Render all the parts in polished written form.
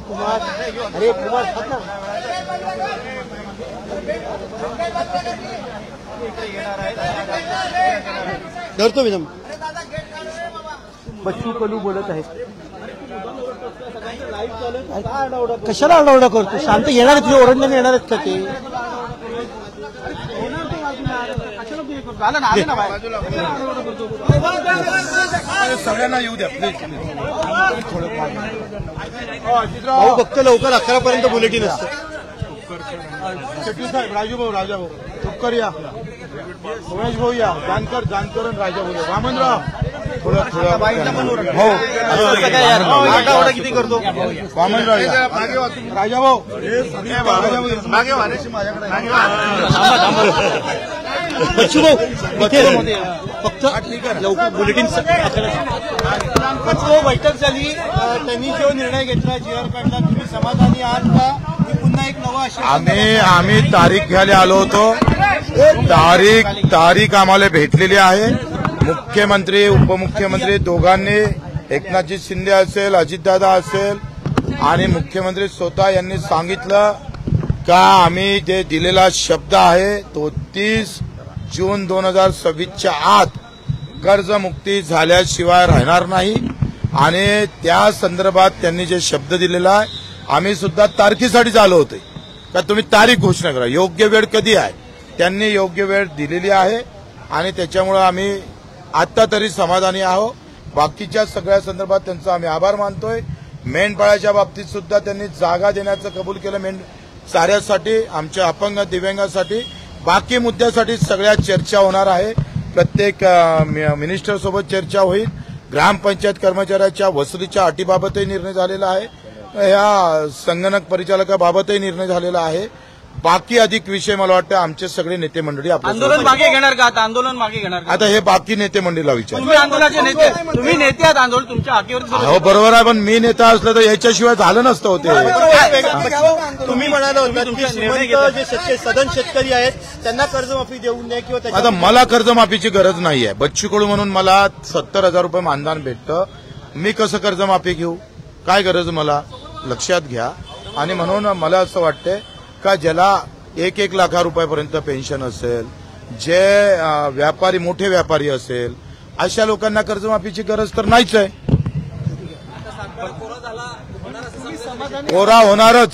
कुमार अरे कुमार धरतो मी बच्चू कडू बोलत आहे. कशाला आरडाओरडा करतो? शांत येणार तुझे ओरडण्याने येणार आहेत का ते? सगळ्यांना येऊ द्या प्लीज. भाऊ फक्त लवकर 11 पर्यंत बुलेटिन असतं. शेट्टी साहेब, राजाभाऊ तुपकर या, उमेश भाऊ या, जानकर आणि राजाभाऊ. वामनराव हो किती करतो? वामनराव या, राजाभाऊ बच्चू भाऊ फक्त लवकर बुलेटिन. बैठक झाली, त्यांनी जो निर्णय घेतला, GR काढला, तुम्ही समाधानी आहात का? पुन्हा एक नवा आम्ही तारीख घ्यायला आलो होतो. तारीख आम्हाला भेटलेली आहे. मुख्यमंत्री उपमुख्यमंत्री दोघांनी, एकनाथजी शिंदे असेल, अजितदादा असेल आणि मुख्यमंत्री स्वतः यांनी सांगितलं का आम्ही जे दिलेला शब्द आहे तो 30 जून 2026च्या आत कर्जमुक्ती झाल्याशिवाय राहणार नाही. आणि त्या संदर्भात त्यांनी जे शब्द दिलेला आहे, आम्ही सुद्धा तारखेसाठीच आलो होते का तुम्ही तारीख घोषणा करा. योग्य वेळ कधी आहे त्यांनी योग्य वेळ दिलेली आहे आणि त्याच्यामुळे आम्ही आता तरी समाधानी आहोत. बाकीच्या सगळ्या संदर्भात त्यांचा आम्ही आभार मानतोय. मेंढपाळाच्या बाबतीत सुद्धा त्यांनी जागा देण्याचं कबूल केलं. साऱ्यासाठी, आमच्या अपंग दिव्यांगासाठी, बाकी मुद्द्यासाठी सगळ्या चर्चा होणार आहे. प्रत्येक मिनिस्टर सोबत चर्चा होईल. ग्रामपंचायत कर्मचाऱ्याच्या वसुलीच्या अटीबाबतही निर्णय झालेला आहे. या संगणक परिचालकाबाबतही निर्णय झालेला आहे. बाकी अधिक विषय मला वाटतं आमचे सगळे नेते मंडळी आंदोलन मागे घेणार का? आता आंदोलन मागे घेणार का? आता हे बाकी नेते मंडळीला विचार. तुम्ही आंदोलनाचे नेते, तुम्ही नेते आहात, आंदोलन तुमच्या हाकेवर. हो बरोबर आहे, पण मी नेता असलं तर याच्याशिवाय झालं नसतं होते. तुम्ही म्हणाले होते तुमचे सदन शेतकरी आहेत त्यांना कर्जमाफी देऊ नये किंवा आता मला कर्जमाफीची गरज नाही आहे. बच्चू कडू म्हणून मला 70,000 रुपये मानधन भेटतं. मी कसं कर्जमाफी घेऊ? काय गरज मला? लक्षात घ्या. आणि म्हणून मला असं वाटतंय का ज्याला 1-1 लाख रुपयापर्यंत पेन्शन असेल, जे व्यापारी मोठे व्यापारी असेल, अशा लोकांना कर्जमाफीची गरज तर नाहीच आहे. कोरा होणारच,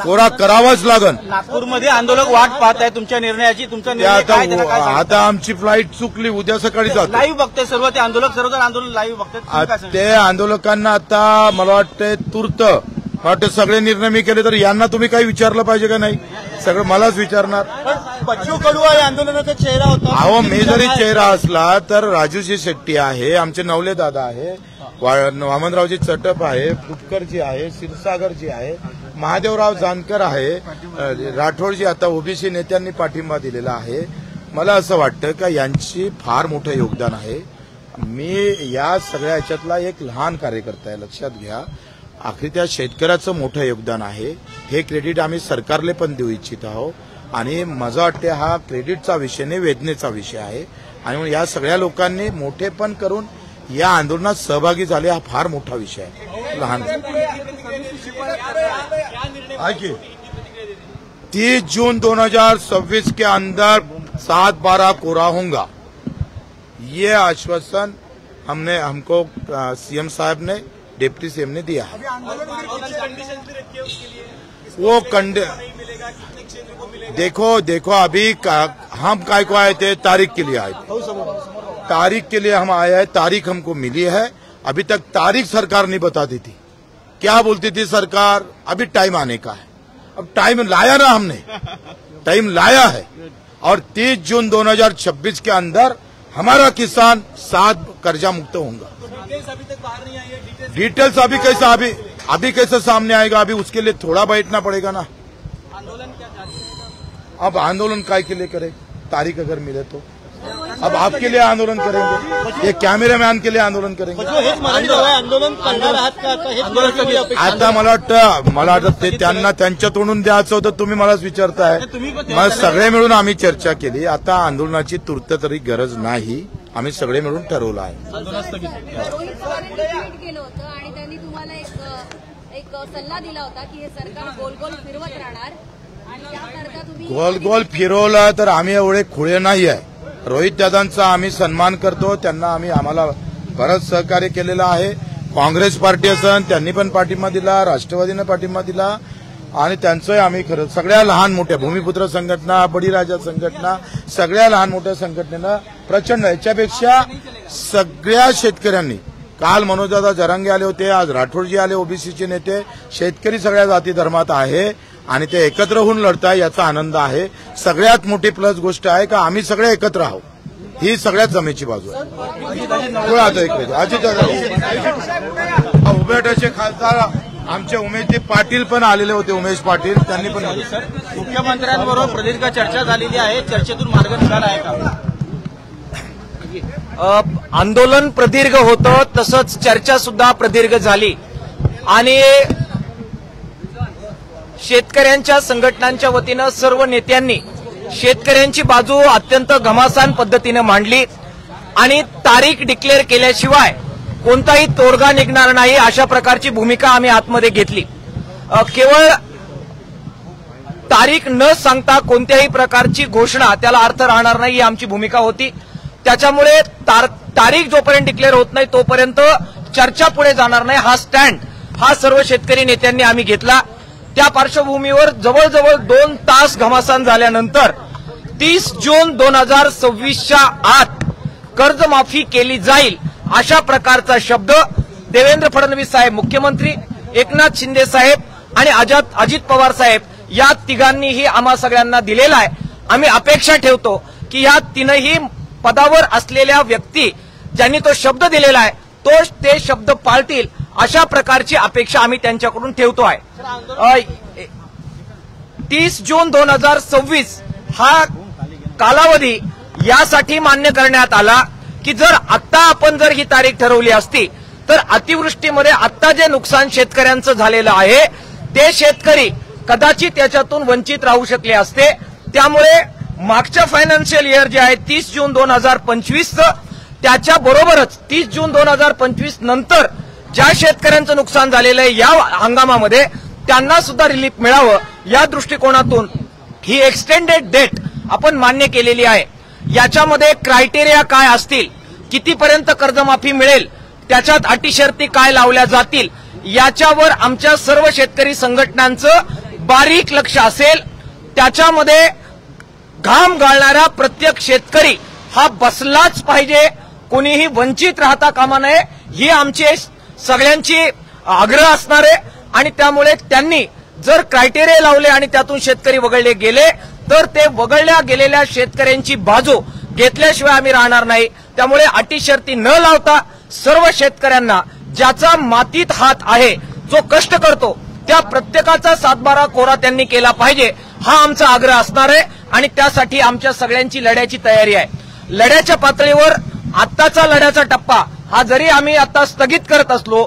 कोरा करावाच लागन. नागपूरमध्ये आंदोलक वाट पाहत आहे तुमच्या निर्णयाची. तुमचा निर्णय आता आमची फ्लाईट चुकली, उद्या सकाळी जातो. लाईव्ह बघते सर्व ते आंदोलक, सर्वजण आंदोलन लाईव्ह बघतात. ते आंदोलकांना आता मला वाटतंय तूर्त वाटतं सगळे निर्णय मी केले तर यांना तुम्ही काही विचारलं पाहिजे का नाही? सगळं मलाच विचारणार. बच्चू कडू या आंदोलनाचा चेहरा होता. अहो मी जरी चेहरा असला तर राजूजी शेट्टी आहे, आमचे नवले दादा आहे, वामनरावजी चटप आहे, तुपकरजी आहे, क्षीरसागरजी आहे, महादेवराव जानकर आहे, राठोडजी, आता ओबीसी नेत्यांनी पाठिंबा दिलेला आहे. मला असं वाटतं का यांची फार मोठं योगदान आहे. मी या सगळ्या याच्यातला एक लहान कार्यकर्ता आहे, लक्षात घ्या. आखरी त्या शेतकऱ्याचं मोठं योगदान आहे. हे क्रेडिट आम्ही सरकारला पण देऊ इच्छित आहोत. आणि माझं वाटते हा क्रेडिटचा विषय नाही, वेदनेचा विषय आहे. आणि म्हणून या सगळ्या लोकांनी मोठेपण करून या आंदोलनात सहभागी झाले, हा फार मोठा विषय आहे. लहान 30 जून 2026 के अंदर 7-12 कोरा होगा, ये आश्वासन हमको सीएम साहब ने, डिप्टी सीएम ने दिया है. वो देखो अभी हम काय को आए थे? तारीख के लिए आए थे. तारीख के लिए हम आए हैं. तारीख हमको मिली है. अभी तक तारीख सरकार नहीं बताती थी. क्या बोलती थी सरकार? अभी टाइम आने का है. अब टाइम लाया ना, हमने टाइम लाया है. और 30 जून 2026 के अंदर हमारा किसान 7 कर्जा मुक्त होगा. डिटेल्स अभी कैसे सामने आएगा? अभी उसके लिए थोड़ा बैठना पड़ेगा ना. अब आंदोलन काय के लिए करे? तारीख अगर मिले तो अब आपके लिए आंदोलन करेंगे, ये कॅमेरामॅन के लिए आंदोलन करेंगे. आंदोलन करणार आहात का? आता मला वाटतं ते त्यांना त्यांच्या तोंडून द्यायचं होतं. तुम्ही मलाच विचारताय. मग सगळे मिळून आम्ही चर्चा केली. आता आंदोलनाची तूर्त तरी गरज नाही. आम्ही सगळे मिळून ठरवलं आहे. रोहित पवारांनी ट्विट केलं होतं आणि त्यांनी तुम्हाला एक सल्ला दिला होता की हे सरकार गोल गोल फिरवत राहणार आणि त्याकरता तुम्ही गोल गोल फिरवलं तर आम्ही एवढे खुळे नाही आहे. रोहित दादांचा आम्ही सन्मान करतो, त्यांना आम्हाला बरंच सहकार्य केलेलं आहे. काँग्रेस पार्टी असन त्यांनी पण पाठिंबा दिला, राष्ट्रवादीनं पाठिंबा दिला आणि त्यांचंही आम्ही खरं सगळ्या लहान मोठ्या भूमिपुत्र संघटना, बळीराजा संघटना, सगळ्या लहान मोठ्या संघटनेनं प्रचंड याच्यापेक्षा सगळ्या शेतकऱ्यांनी काल मनोजदादा जरांगे आले होते, आज राठोडजी आले, ओबीसीचे नेते. शेतकरी सगळ्या जाती धर्मात आहे आणि ते एकत्र होऊन लढताय याचा आनंद आहे. सगळ्यात मोठी प्लस गोष्ट आहे का आम्ही सगळे एकत्र आहोत, ही सगळ्यात जमेची बाजू आहे. आता एक उमेटाचे खासदार आमचे उमेशजी पाटील पण आलेले होते, उमेश पाटील त्यांनी पण. मुख्यमंत्र्यांबरोबर प्रदीर्घ चर्चा झालेली आहे, चर्चेतून मार्ग निघाला आहे का? आंदोलन प्रदीर्घ होतं, तसंच चर्चा सुद्धा प्रदीर्घ झाली आणि शेतकऱ्यांच्या संघटनांच्या वतीनं सर्व नेत्यांनी शेतकऱ्यांची बाजू अत्यंत घमासान पद्धतीनं मांडली आणि तारीख डिक्लेअर केल्याशिवाय कोणताही तोडगा निघणार नाही अशा प्रकारची भूमिका आम्ही आतमध्ये घेतली. केवळ तारीख न सांगता कोणत्याही प्रकारची घोषणा त्याला अर्थ राहणार नाही ही आमची भूमिका होती. त्याच्यामुळे तारीख जोपर्यंत डिक्लेअर होत नाही तोपर्यंत चर्चा पुढे जाणार नाही हा स्टँड हा सर्व शेतकरी नेत्यांनी आम्ही घेतला. त्या पार्श्वभूमीवर जवळजवळ 2 तास घमासान झाल्यानंतर 30 जून 2026च्या आत कर्जमाफी केली जाईल अशा प्रकारचा शब्द देवेंद्र फडणवीस साहेब मुख्यमंत्री, एकनाथ शिंदे साहेब आणि अजित पवार साहेब या तिघांनीही आम्हा सगळ्यांना दिलेला आहे. आम्ही अपेक्षा ठेवतो की या तीनही पदावर असलेल्या व्यक्ती ज्यांनी तो शब्द दिलेला आहे ते शब्द पाळतील अशा प्रकारची अपेक्षा आम्ही त्यांच्याकडून ठेवतो आहे. 30 जून 2026 हा कालावधी यासाठी मान्य करण्यात आला की जर आपण ही तारीख ठरवली असती तर अतिवृष्टीमध्ये आता जे नुकसान शेतकऱ्यांचं झालेलं आहे ते शेतकरी कदाचित याच्यातून वंचित राहू शकले असते. त्यामुळे मागच्या फायनान्शियल इयर जे आहे 30 जून 2025 त्याच्याबरोबरच 30 जून 2025 नंतर ज्या शेतकऱ्यांचं नुकसान झालेलं आहे या हंगामामध्ये त्यांना सुद्धा रिलीफ मिळावं या दृष्टिकोनातून ही एक्सटेंडेड डेट आपण मान्य केलेली आहे. याच्यामध्ये क्रायटेरिया काय असतील, कितीपर्यंत कर्जमाफी मिळेल, त्याच्यात अटी शर्ती काय लावल्या जातील याच्यावर आमच्या सर्व शेतकरी संघटनांचं बारीक लक्ष असेल. त्याच्यामध्ये घाम गाळणारा प्रत्येक शेतकरी हा बसलाच पाहिजे, कोणीही वंचित राहता कामा नये ही आमची सगळ्यांची आग्रह असणार आहे. आणि त्यामुळे त्यांनी जर क्रायटेरिया लावले आणि त्यातून शेतकरी वगळले गेले तर ते वगळल्या गेलेल्या शेतकऱ्यांची बाजू घेतल्याशिवाय आम्ही राहणार नाही. त्यामुळे अटी शर्ती न लावता सर्व शेतकऱ्यांना ज्याचा मातीत हात आहे, जो कष्ट करतो त्या प्रत्येकाचा 7/12 कोरा त्यांनी केला पाहिजे हा आमचा आग्रह असणार आहे. आणि त्यासाठी आमच्या सगळ्यांची लढ्याची तयारी आहे. लढ्याच्या पातळीवर आत्ताचा लढ्याचा टप्पा हा जरी आम्ही आता स्थगित करत असलो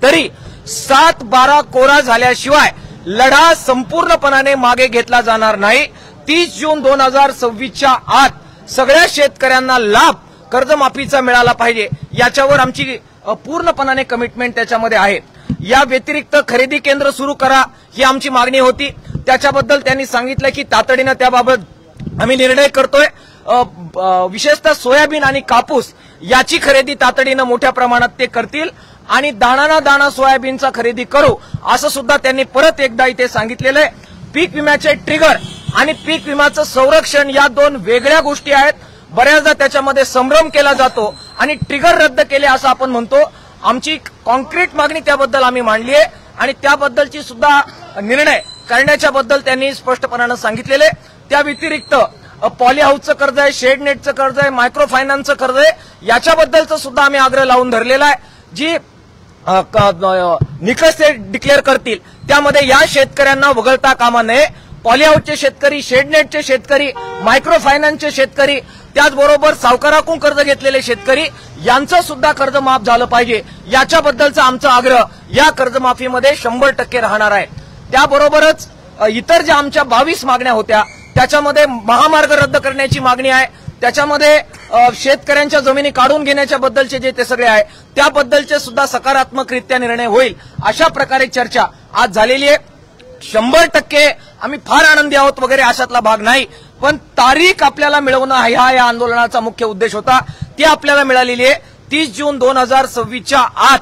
तरी 7/12 कोरा झाल्याशिवाय लढा संपूर्णपणाने मागे घेतला जाणार नाही. 30 जून 2026च्या आत सगळ्या शेतकऱ्यांना लाभ कर्जमाफीचा मिळाला पाहिजे याच्यावर आमची पूर्णपणाने कमिटमेंट त्याच्यामध्ये आहे. या व्यतिरिक्त खरेदी केंद्र सुरू करा ही आमची मागणी होती. त्याच्याबद्दल त्यांनी सांगितलं की तातडीनं त्याबाबत आम्ही निर्णय करतोय. विशेषतः सोयाबीन आणि कापूस याची खरेदी तातडीनं मोठ्या प्रमाणात ते करतील आणि दाणा सोयाबीनचा खरेदी करू असं सुद्धा त्यांनी परत एकदा इथे सांगितलेलं आहे. पीक विम्याचे ट्रिगर आणि पीक विम्याचं संरक्षण या 2 वेगळ्या गोष्टी आहेत. बऱ्याचदा त्याच्यामध्ये संभ्रम केला जातो आणि ट्रिगर रद्द केले असं आपण म्हणतो. आमची कॉन्क्रीट मागणी त्याबद्दल आम्ही मांडली आहे आणि त्याबद्दलची सुद्धा निर्णय करण्याच्या बद्दल त्यांनी स्पष्टपणानं सांगितलेले. त्या व्यतिरिक्त पॉली हाऊसचं कर्ज आहे, शेड नेटचं कर्ज आहे, मायक्रो फायनान्सचं कर्ज आहे याच्याबद्दलचं सुद्धा आम्ही आग्रह लावून धरलेला आहे. जी निकष ते डिक्लेअर करतील त्यामध्ये या शेतकऱ्यांना वगळता कामा नये. पॉली हाऊसचे शेतकरी, शेडनेटचे शेतकरी, मायक्रो फायनान्सचे शेतकरी, त्याचबरोबर सावकाराकडून कर्ज घेतलेले शेतकरी यांचं सुद्धा कर्ज माफ झालं पाहिजे याच्याबद्दलचा आमचा आग्रह या कर्जमाफीमध्ये 100% राहणार आहे. त्याबरोबरच इतर ज्या आमच्या 22 मागण्या होत्या त्याच्यामध्ये महामार्ग रद्द करण्याची मागणी आहे, त्याच्यामध्ये शेतकऱ्यांच्या जमिनी काढून घेण्याच्या बद्दलचे जे ते सगळे आहे त्याबद्दलचे सुद्धा सकारात्मकरित्या निर्णय होईल अशा प्रकारे चर्चा आज झालेली आहे. 100% आम्ही फार आनंदी आहोत वगैरे अशातला भाग नाही, पण तारीख आपल्याला मिळवणं हा या आंदोलनाचा मुख्य उद्देश होता. ती आपल्याला मिळालेली आहे. 30 जून 2026च्या आत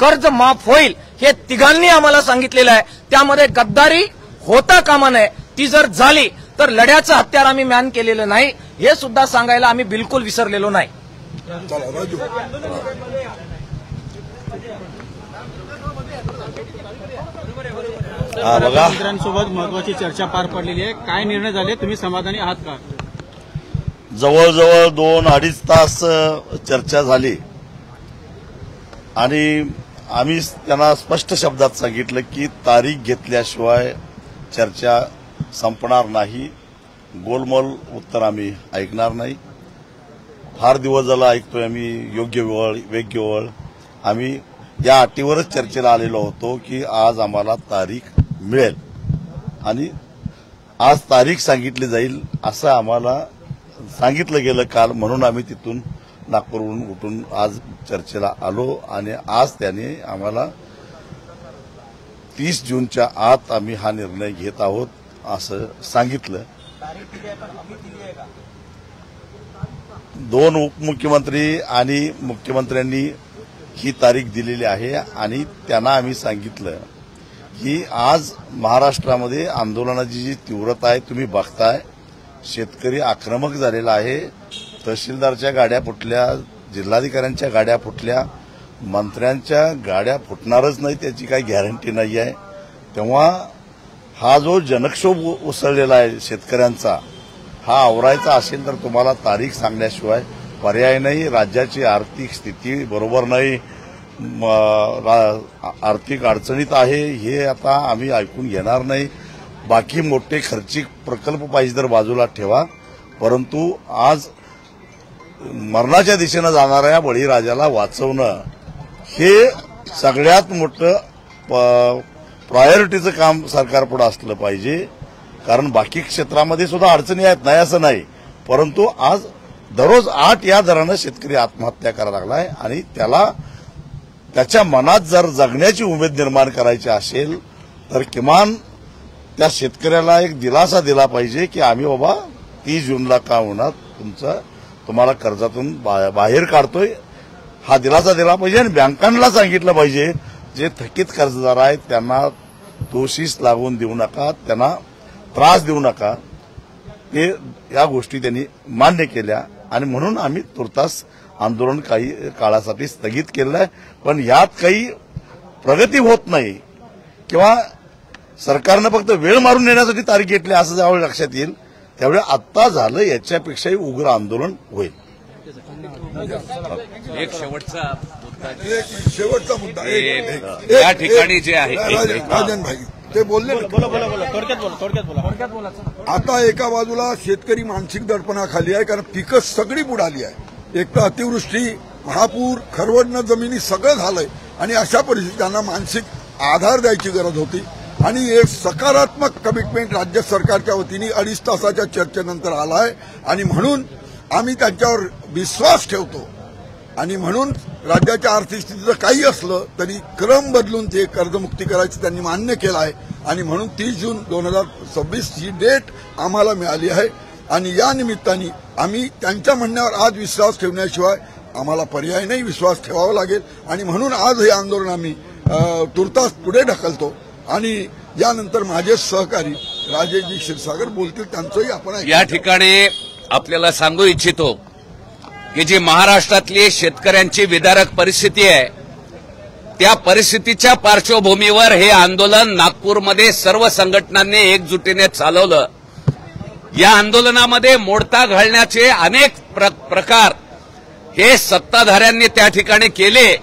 कर्ज माफ होईल हे तिघांनी आम्हाला सांगितलेलं आहे. त्यामध्ये गद्दारी होता कामा नये. ती जर झाली तर लढ्याचं हत्यार आम्ही मॅन केलेलं नाही हे सुद्धा सांगायला आम्ही बिलकुल विसरलेलो नाही. मुख्यमंत्र्यांसोबत महत्वाची चर्चा पार पडलेली आहे. काय निर्णय झाले, तुम्ही समाधानी आहात का? जवळजवळ 2-2.5 तास चर्चा झाली आणि आम्ही त्यांना स्पष्ट शब्दात सांगितलं की तारीख घेतल्याशिवाय चर्चा संपणार नाही. गोलमोल उत्तर आम्ही ऐकणार नाही. फार दिवस झाला ऐकतोय आम्ही योग्य वेळ. आम्ही या अटीवरच चर्चेला आलेलो होतो की आज आम्हाला तारीख मिळेल आणि आज तारीख सांगितली जाईल असं आम्हाला सांगितलं गेलं काल. म्हणून आम्ही तिथून नागपूरहून उठून आज चर्चेला आलो आणि आज त्याने आम्हाला 30 जूनच्या आत आम्ही हा निर्णय घेत आहोत असं सांगितलं. 2 उपमुख्यमंत्री आणि मुख्यमंत्र्यांनी ही तारीख दिलेली आहे आणि त्यांना आम्ही सांगितलं की आज महाराष्ट्रामध्ये आंदोलनाची जी तीव्रता आहे तुम्ही बघताय. शेतकरी आक्रमक झालेला आहे. तहसीलदारच्या गाड्या फुटल्या, जिल्हाधिकाऱ्यांच्या गाड्या फुटल्या, मंत्र्यांच्या गाड्या फुटणारच नाही त्याची काही गॅरंटी नाही आहे. तेव्हा हा जो जनक्षोभ उसळलेला आहे शेतकऱ्यांचा हा आवरायचा असेल तर तुम्हाला तारीख सांगण्याशिवाय पर्याय नाही. राज्याची आर्थिक स्थिती बरोबर नाही, आर्थिक अडचणीत आहे हे आता आम्ही ऐकून घेणार नाही. बाकी मोठे खर्चिक प्रकल्प पाहिजे तर बाजूला ठेवा, परंतु आज मरणाच्या दिशेनं जाणाऱ्या बळीराजाला वाचवणं हे सगळ्यात मोठं प्रायोरिटीचं काम सरकारपुढे असलं पाहिजे. कारण बाकी क्षेत्रामध्ये सुद्धा अडचणी आहेत, नाही असं नाही, परंतु आज दररोज 8 या दरानं शेतकरी आत्महत्या करायला लागलाय आणि त्याच्या मनात जर जगण्याची उमेद निर्माण करायची असेल तर किमान त्या शेतकऱ्याला एक दिलासा दिला पाहिजे की आम्ही बाबा 30 जूनला का होणार तुम्हाला कर्जातून बाहेर काढतोय हा दिलासा दिला पाहिजे. आणि बँकांना सांगितलं पाहिजे जे थकीत कर्जदार आहेत त्यांना दोषीस लागून देऊ नका, त्यांना त्रास देऊ नका. ते या गोष्टी त्यांनी मान्य केल्या आणि म्हणून आम्ही तुर्तास आंदोलन काही काळासाठी स्थगित केलं आहे. पण यात काही प्रगती होत नाही किंवा सरकारनं फक्त वेळ मारून नेण्यासाठी तारीख घेतली असं ज्यावेळी लक्षात येईल त्यावेळी आत्ता झालं याच्यापेक्षाही उग्र आंदोलन होईल. एक शेवटचा मुद्दा या ठिकाणी जे आहे राजन भाई ते बोलले थोडक्यात बोला. आता एका बाजूला शेतकरी मानसिक दडपणाखाली आहे कारण पिकं सगळी बुडाली आहे. एक तर अतिवृष्टी, महापूर, खरवडणं जमिनी सगळं झालंय आणि अशा परिस्थितीत त्यांना मानसिक आधार द्यायची गरज होती आणि एक सकारात्मक कमिटमेंट राज्य सरकारच्या वतीने 2.5 तासाच्या चर्चेनंतर आलाय आणि म्हणून आम्ही त्यांच्यावर विश्वास ठेवतो आणि म्हणून राज्याच्या आर्थिक स्थितीचं काही असलं तरी क्रम बदलून ते कर्जमुक्ती करायचं त्यांनी मान्य केलं आहे आणि म्हणून 30 जून 2026 ही डेट आम्हाला मिळाली आहे आणि या निमित्ताने आम्ही त्यांच्या म्हणण्यावर आज विश्वास ठेवण्याशिवाय आम्हाला पर्याय नाही, विश्वास ठेवावा लागेल आणि म्हणून आज हे आंदोलन आम्ही तुर्तास पुढे ढकलतो आणि यानंतर माझे सहकारी राजेशजी क्षीरसागर बोलतील त्यांचंही आपण या ठिकाणी आपल्याला सांगू इच्छितो की जी महाराष्ट्रातली शेतकऱ्यांची विदारक परिस्थिती आहे त्या परिस्थितीच्या पार्श्वभूमीवर हे आंदोलन नागपूरमध्ये सर्व संघटनांनी एकजुटीने चालवलं. या आंदोलनामध्ये मोडता घालण्याचे अनेक प्रकार हे सत्ताधाऱ्यांनी त्या ठिकाणी केले.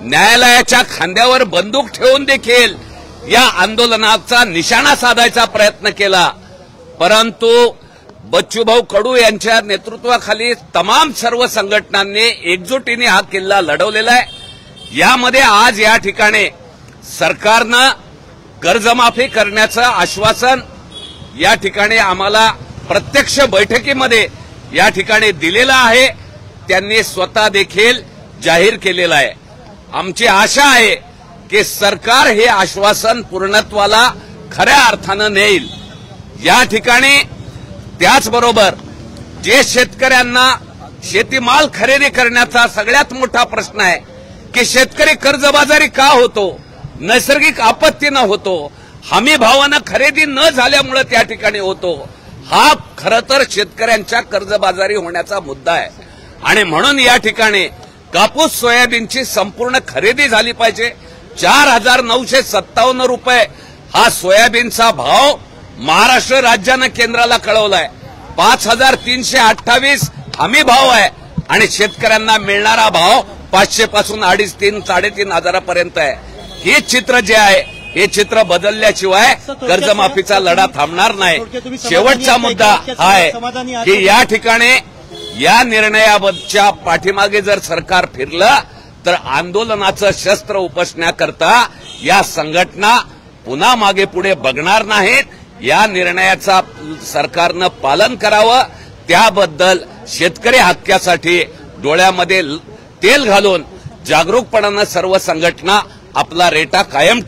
न्यायालयाच्या खांद्यावर बंदूक ठेवून देखील या आंदोलनाचा निशाणा साधायचा प्रयत्न केला, परंतु बच्चूभाऊ कडू यांच्या नेतृत्वाखाली तमाम सर्व संघटनांनी एकजुटीने हा किल्ला लढवलेला आहे. यामध्ये आज या ठिकाणी सरकारनं कर्जमाफी करण्याचं आश्वासन या ठिकाणी आम्हाला प्रत्यक्ष बैठकीमध्ये या ठिकाणी दिलेला आहे, त्यांनी स्वतः देखील जाहीर केलेला आहे. आमची आशा आहे की सरकार हे आश्वासन पूर्णत्वाला खऱ्या अर्थानं नेईल. या ठिकाणी त्याचबरोबर जे शेतकऱ्यांना शेतीमाल खरेदी करण्याचा सगळ्यात मोठा प्रश्न आहे की शेतकरी कर्जबाजारी का होतो, नैसर्गिक आपत्तीनं होतो, हमी भावानं खरेदी न झाल्यामुळे त्या ठिकाणी होतो. हा खरं तर शेतकऱ्यांच्या कर्जबाजारी होण्याचा मुद्दा आहे आणि म्हणून या ठिकाणी कापूस सोयाबीनची संपूर्ण खरेदी झाली पाहिजे. 4,957 रुपये हा सोयाबीनचा भाव महाराष्ट्र राज्यानं केंद्राला कळवलाय. 5,328 हमी भाव आहे आणि शेतकऱ्यांना मिळणारा भाव 500 पासून 2,500, 3,000, 3,500 आहे. हे चित्र जे आहे हे चित्र बदलल्याशिवाय कर्जमाफीचा लढा थांबणार नाही. शेवटचा मुद्दा हा आहे की या ठिकाणी या निर्णयाच्या पाठीमागे जर सरकार फिरलं तर आंदोलनाचं शस्त्र उपसण्याकरता या संघटना पुन्हा मागे पुढे बघणार नाहीत. या निर्णयाचा सरकारनं पालन करावं. त्याबद्दल शेतकरी हक्कासाठी डोळ्यामध्ये तेल घालून जागरूकपणानं सर्व संघटना आपला रेटा कायम